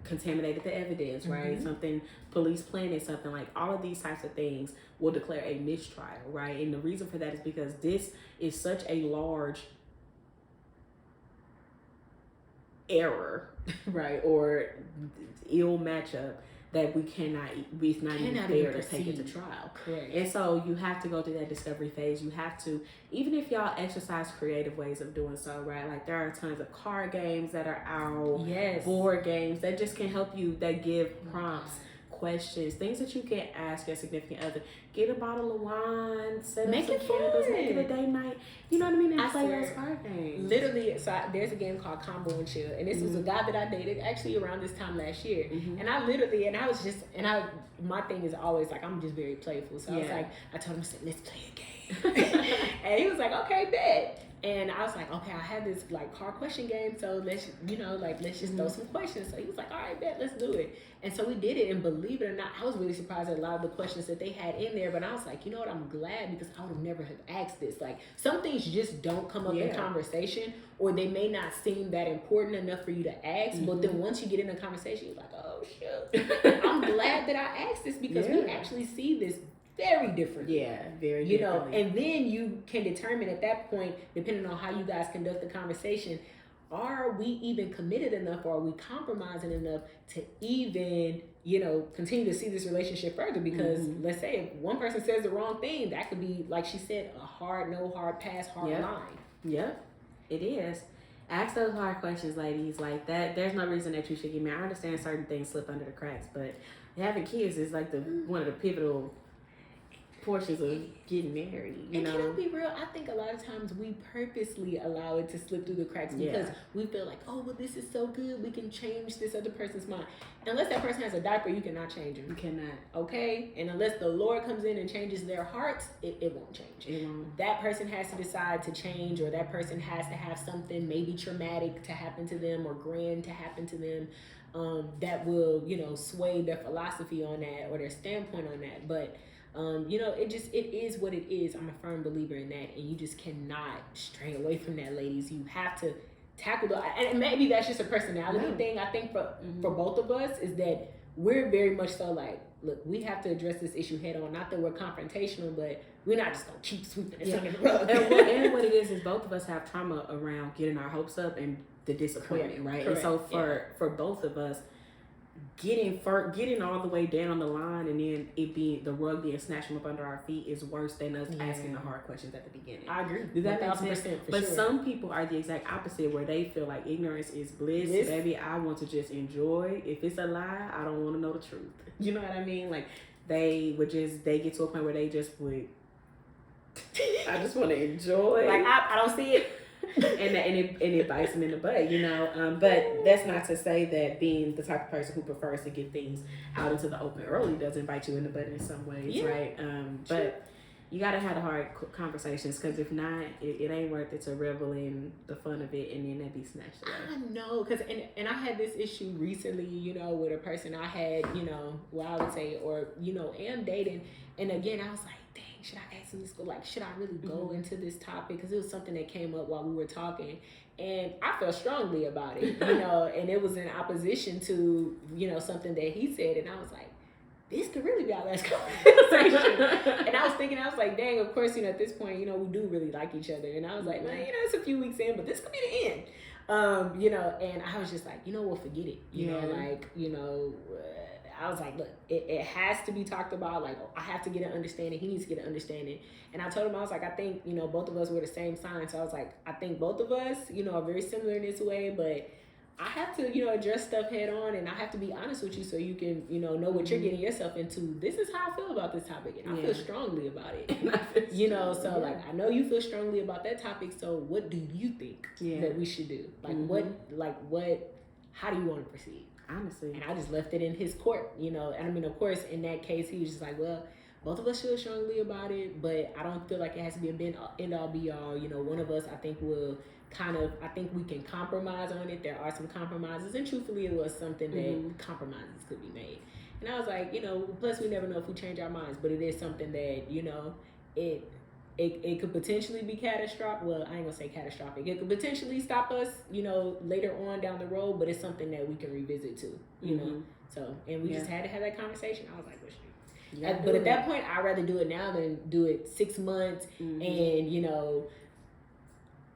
contaminated the evidence, right? Something, police planted something, like all of these types of things will declare a mistrial, right? And the reason for that is because this is such a large error, right? Or ill matchup that it's not even fair to take it to trial. Correct. And so you have to go through that discovery phase. You have to, even if y'all exercise creative ways of doing so, right? Like there are tons of card games that are out, board games that just can help you, that give prompts, questions, things that you can ask your significant other. Get a bottle of wine, set up some candles, make it a day night. You know what I mean? And play those card games. Literally, there's a game called Combo and Chill, and this was a guy that I dated actually around this time last year. And my thing is always like, I'm just very playful. So I was like, I told him, I said, let's play a game. And he was like, okay, bet. And I was like, okay, I had this like hard question game, so let's just throw some questions. So he was like, all right, bet, let's do it. And so we did it, and believe it or not, I was really surprised at a lot of the questions that they had in there. But I was like, you know what, I'm glad, because I would have never have asked this. Like, some things just don't come up in conversation, or they may not seem that important enough for you to ask. But then once you get in a conversation, you're like, oh shoot, I'm glad that I asked this, because we actually see this very different. Yeah, very you know, and then you can determine at that point, depending on how you guys conduct the conversation, are we even committed enough, or are we compromising enough to even, you know, continue to see this relationship further? Because let's say if one person says the wrong thing, that could be, like she said, a hard no, hard pass, hard line. Yep, it is. Ask those hard questions, ladies. Like that, there's no reason that you should get married. I understand certain things slip under the cracks, but having kids is like one of the pivotal portions of getting married, you know. Can I be real? I think a lot of times we purposely allow it to slip through the cracks because we feel like, oh, well, this is so good, we can change this other person's mind. Unless that person has a diaper, you cannot change them. You cannot. Okay? And unless the Lord comes in and changes their hearts, it won't change. It won't. That person has to decide to change, or that person has to have something maybe traumatic to happen to them or grand to happen to them that will, you know, sway their philosophy on that or their standpoint on that. But you know, it is what it is. I'm a firm believer in that, and you just cannot stray away from that, ladies. You have to tackle and maybe that's just a personality thing. I think for both of us is that we're very much so like, look, we have to address this issue head on. Not that we're confrontational, but we're not just gonna keep sweeping it under the rug. And what it is both of us have trauma around getting our hopes up and the disappointment, right? Correct. And so for both of us, getting all the way down the line and then the rug being snatched from up under our feet is worse than us asking the hard questions at the beginning. I agree. Does that make 1,000% sense? for But sure. some people are the exact opposite, where they feel like ignorance is bliss. Baby, I want to just enjoy. If it's a lie, I don't want to know the truth. You know what I mean? Like they get to a point where they just would. I just want to enjoy. Like I don't see it. and it bites them in the butt, you know. But that's not to say that being the type of person who prefers to get things out into the open early doesn't bite you in the butt in some ways, right? But you gotta have the hard conversations, because if not, it ain't worth it to revel in the fun of it and then that be snatched away. I know, because and I had this issue recently, you know, with a person I had, you know, well, I would say, or you know, am dating, and again, I was like, dang, should I ask him this? Like, should I really go into this topic? Because it was something that came up while we were talking, and I felt strongly about it, you know, and it was in opposition to, you know, something that he said, and I was like, this could really be our last conversation. And I was like, dang, of course, you know, at this point, you know, we do really like each other, and I was like, man, you know, it's a few weeks in, but this could be the end. You know, and I was just like, you know, well, forget it. You know, like, you know, I was like, look, it has to be talked about. Like, I have to get an understanding. He needs to get an understanding. And I told him, I was like, I think, you know, both of us were the same sign. So I was like, I think both of us, you know, are very similar in this way, but I have to, you know, address stuff head on, and I have to be honest with you so you can, you know what you're getting yourself into. This is how I feel about this topic, and I feel strongly about it. You know, so like, I know you feel strongly about that topic, so what do you think that we should do? Like, how do you want to proceed? Honestly. And I just left it in his court, you know. And I mean, of course, in that case, he was just like, well, both of us feel strongly about it, but I don't feel like it has to be a end-all, be-all. You know, one of us, I think, I think we can compromise on it. There are some compromises, and truthfully, it was something that compromises could be made. And I was like, you know, plus we never know if we change our minds, but it is something that, you know, it could potentially be catastrophic. Well, I ain't gonna say catastrophic. It could potentially stop us, you know, later on down the road, but it's something that we can revisit too, you know. So, and we just had to have that conversation. I was like, well, shoot. But at that point, I'd rather do it now than do it 6 months and, you know,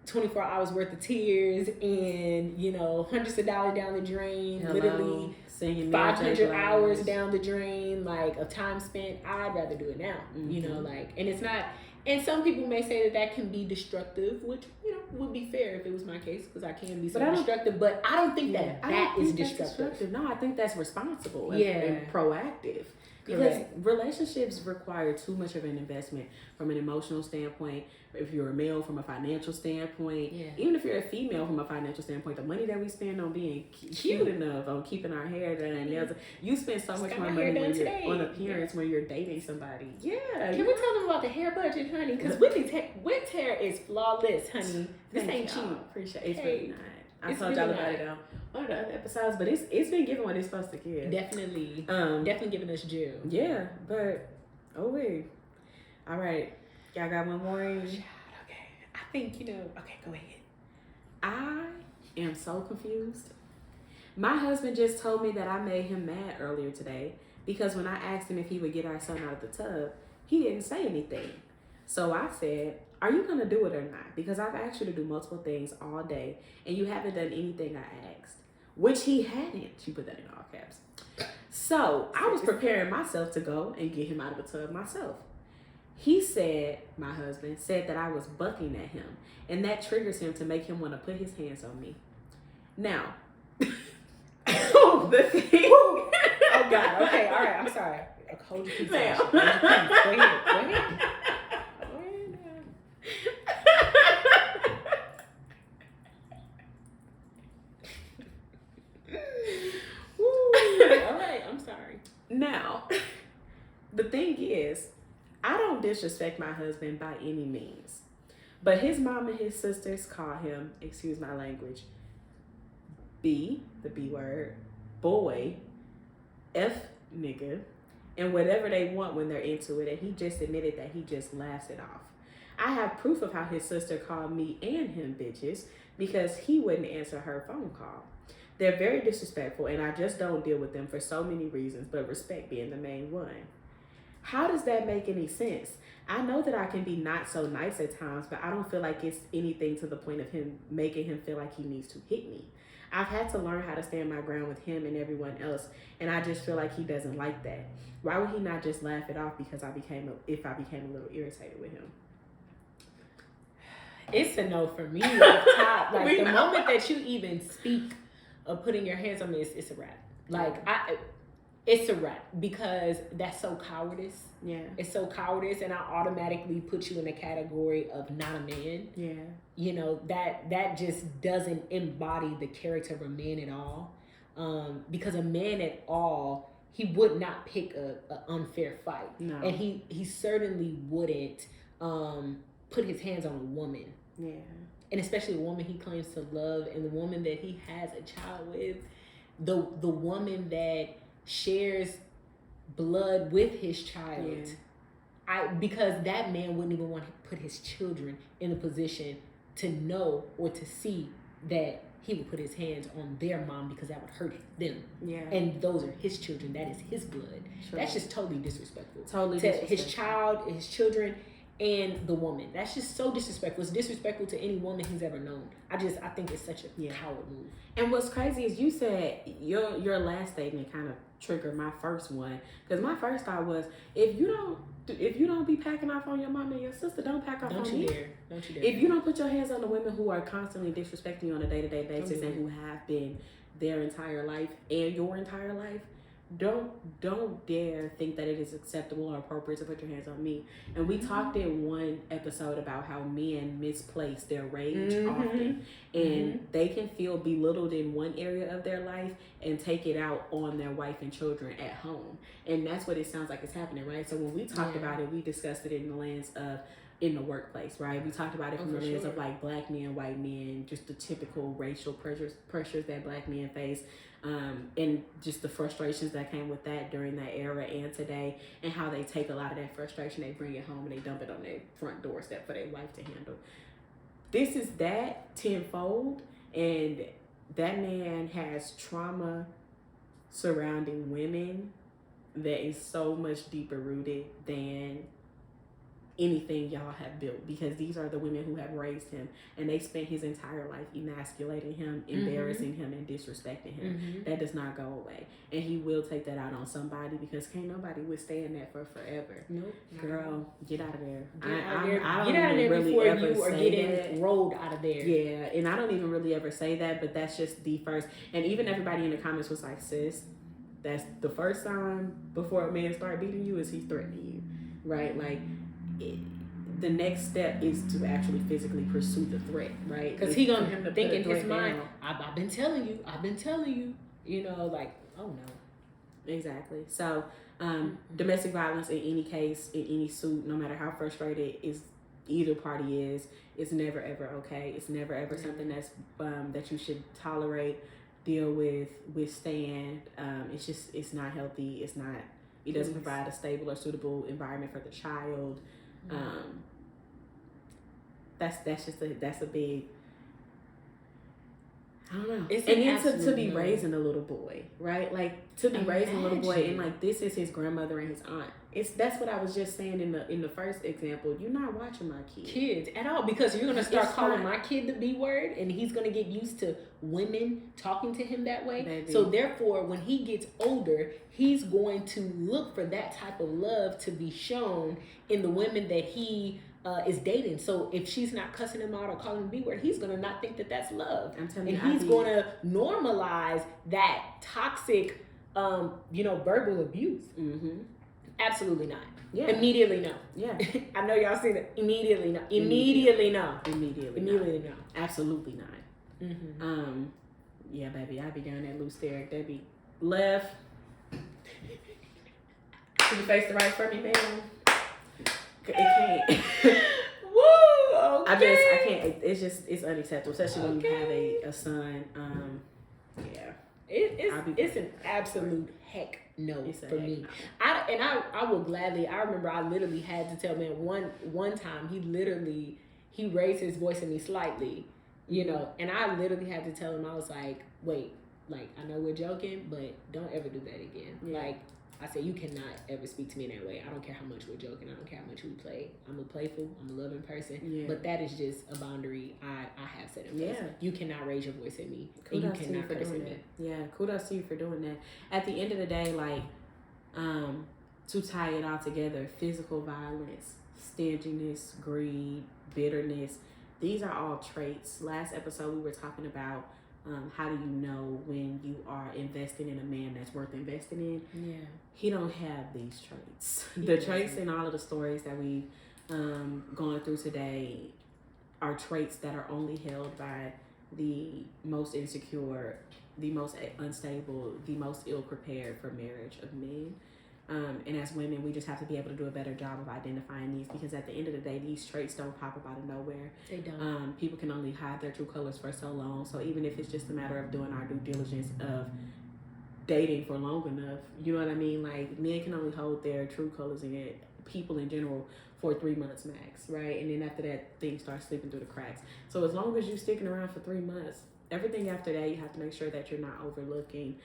24 hours worth of tears and, you know, hundreds of dollars down the drain, literally 500 hours down the drain, like, of time spent. I'd rather do it now, you know, like, and it's not, and some people may say that can be destructive, which, you know, would be fair if it was my case, because I can be so destructive, but I don't think that is destructive. No, I think that's responsible and proactive. Because relationships require too much of an investment from an emotional standpoint. If you're a male, from a financial standpoint, even if you're a female, from a financial standpoint, the money that we spend on being cute enough, on keeping our hair done, and nails, you spend so much more money when you're on appearance when you're dating somebody. Yeah. Can we tell them about the hair budget, honey? Because Whitney's hair is flawless, honey. This ain't cheap. Appreciate it. It's really not. I told y'all about it on one of the other episodes, but it's been giving what it's supposed to give. Definitely. Definitely giving us Jill. Yeah, but wait. All right. Y'all got one more? Okay. I think, okay, go ahead. I am so confused. My husband just told me that I made him mad earlier today because when I asked him if he would get our son out of the tub, he didn't say anything. So I said, are you going to do it or not? Because I've asked you to do multiple things all day, and you haven't done anything I asked, which he hadn't. She put that in all caps. So I was preparing myself to go and get him out of the tub myself. He said, my husband, said that I was bucking at him, and that triggers him to make him want to put his hands on me. Now, the thing... Oh, God. Okay, all right. I'm sorry. Hold your peace. Go ahead. All right, I'm sorry. Now, the thing is, I don't disrespect my husband by any means, but his mom and his sisters call him, excuse my language, B, the B word, boy, F nigga, and whatever they want when they're into it, and he just admitted that he just laughs it off. I have proof of how his sister called me and him bitches because he wouldn't answer her phone call. They're very disrespectful, and I just don't deal with them for so many reasons, but respect being the main one. How does that make any sense? I know that I can be not so nice at times, but I don't feel like it's anything to the point of him making him feel like he needs to hit me. I've had to learn how to stand my ground with him and everyone else, and I just feel like he doesn't like that. Why would he not just laugh it off because if I became a little irritated with him? It's a no for me. Top. Like the moment that you even speak of putting your hands on me, it's a wrap. Like it's a wrap because that's so cowardice. Yeah. It's so cowardice, and I automatically put you in the category of not a man. Yeah. That just doesn't embody the character of a man at all. Because a man at all, he would not pick a unfair fight. No. And he certainly wouldn't put his hands on a woman. Yeah. And especially a woman he claims to love, and the woman that he has a child with, the woman that shares blood with his child. Yeah. Because that man wouldn't even want to put his children in a position to know or to see that he would put his hands on their mom because that would hurt them. Yeah. And those are his children. That is his blood. Sure. That's just totally disrespectful. Totally to disrespectful. His child, his children, and the woman. That's just so disrespectful. It's disrespectful to any woman he's ever known. I think it's such a coward move. And what's crazy is you said your last statement kind of triggered my first one, because my first thought was, if you don't be packing off on your mom and your sister, don't pack off on me. Don't you dare. If you don't put your hands on the women who are constantly disrespecting you on a day-to-day basis and who have been their entire life and your entire life, don't dare think that it is acceptable or appropriate to put your hands on me. And we talked in one episode about how men misplace their rage often, and they can feel belittled in one area of their life and take it out on their wife and children at home. And that's what it sounds like is happening, right? So when we talked about it, we discussed it in the lens of in the workplace, right? We talked about it from the lens of like black men, white men, just the typical racial pressures that black men face, and just the frustrations that came with that during that era and today, and how they take a lot of that frustration, they bring it home and they dump it on their front doorstep for their wife to handle. This is that tenfold, and that man has trauma surrounding women that is so much deeper rooted than anything y'all have built, because these are the women who have raised him, and they spent his entire life emasculating him, embarrassing him, and disrespecting him. That does not go away, and he will take that out on somebody, because can't nobody withstand that for forever. Nope. Girl, get out of there. Get out of there before you are getting rolled out of there. Yeah, and I don't even really ever say that, but that's just the first. And even everybody in the comments was like, sis, That's the first sign before a man start beating you is he's threatening you, right? Like, the next step is to actually physically pursue the threat, right? Because he gonna think in his mind, I've been telling you, you know, like, oh no. Exactly. So, domestic violence in any case, in any suit, no matter how frustrated is either party is, it's never ever okay. It's never ever something that's that you should tolerate, deal with, withstand. It's not healthy. It doesn't provide a stable or suitable environment for the child. That's a big, I don't know. It's and then to be raising a little boy, right? Like, to be raising a little boy, and like, this is his grandmother and his aunt. That's what I was just saying in the first example. You're not watching my kids at all, because you're gonna start calling my kid the B word, and he's gonna get used to women talking to him that way. Baby. So therefore, when he gets older, he's going to look for that type of love to be shown in the women that he is dating. So if she's not cussing him out or calling him B word, he's gonna not think that that's love. I'm telling you, he's gonna normalize that toxic, verbal abuse. Mm-hmm. Absolutely not. Yeah. Immediately no. Yeah. I know y'all seen it. Immediately no. Immediately no. Immediately no. Absolutely not. Mm-hmm. Yeah, baby. I be down that loose there. They be left. Can you face the right for me, man? It can't. Woo! Okay. I can't. It's unacceptable, especially when you have a son. Yeah. It's an absolute heck no for me. I will gladly. I remember I literally had to tell man one time he raised his voice at me slightly, and I literally had to tell him, I was like, wait, like, I know we're joking, but don't ever do that again. Yeah. Like, I said, you cannot ever speak to me in that way. I don't care how much we're joking. I don't care how much we play. I'm a playful, I'm a loving person. Yeah. But that is just a boundary I have set in place. Yeah. You cannot raise your voice at me. Kudos and you cannot curse at me. Yeah, kudos to you for doing that. At the end of the day, like, to tie it all together, physical violence, stinginess, greed, bitterness, these are all traits. Last episode we were talking about how do you know when you are investing in a man that's worth investing in? Yeah. He don't have these traits. The traits in all of the stories that we've gone through today are traits that are only held by the most insecure, the most unstable, the most ill-prepared for marriage of men. And as women, we just have to be able to do a better job of identifying these, because at the end of the day, these traits don't pop up out of nowhere. They don't. People can only hide their true colors for so long. So even if it's just a matter of doing our due diligence of dating for long enough, you know what I mean? Like, men can only hold their true colors in it, people in general, for 3 months max, right? And then after that, things start slipping through the cracks. So as long as you're sticking around for 3 months, everything after that, you have to make sure that you're not overlooking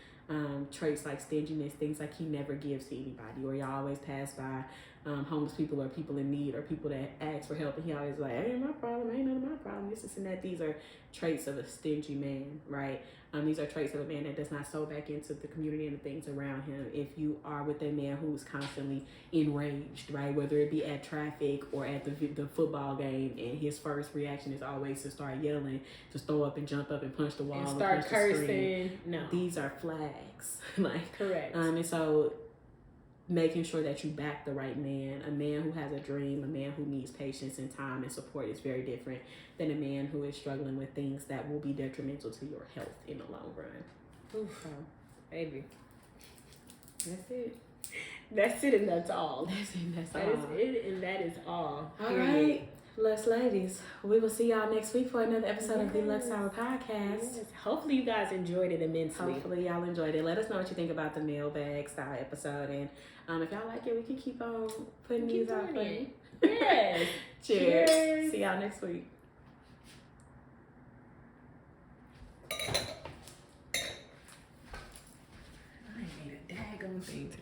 traits like stinginess, things like he never gives to anybody, or y'all always pass by homeless people or people in need or people that ask for help, and he always like, ain't my problem, ain't none of my problem, this and that. These are traits of a stingy man, right? These are traits of a man that does not sow back into the community and the things around him. If you are with a man who's constantly enraged, right, whether it be at traffic or at the football game, and his first reaction is always to start yelling, to throw up and jump up and punch the wall and start cursing. No, these are flags. Like, correct. And so making sure that you back the right man, a man who has a dream, a man who needs patience and time and support, is very different than a man who is struggling with things that will be detrimental to your health in the long run. Oof, so, baby. That's it. That's it, and that's all. That's it, and that's all. That is it, and that is all. All right. Luxe Ladies, we will see y'all next week for another episode of the Luxe Hour Podcast. Yes. Hopefully you guys enjoyed it immensely. Hopefully y'all enjoyed it. Let us know what you think about the mailbag style episode, and if y'all like it, we can keep on putting these out for you. Yes. Cheers. Cheers. See y'all next week. I ain't made a daggone thing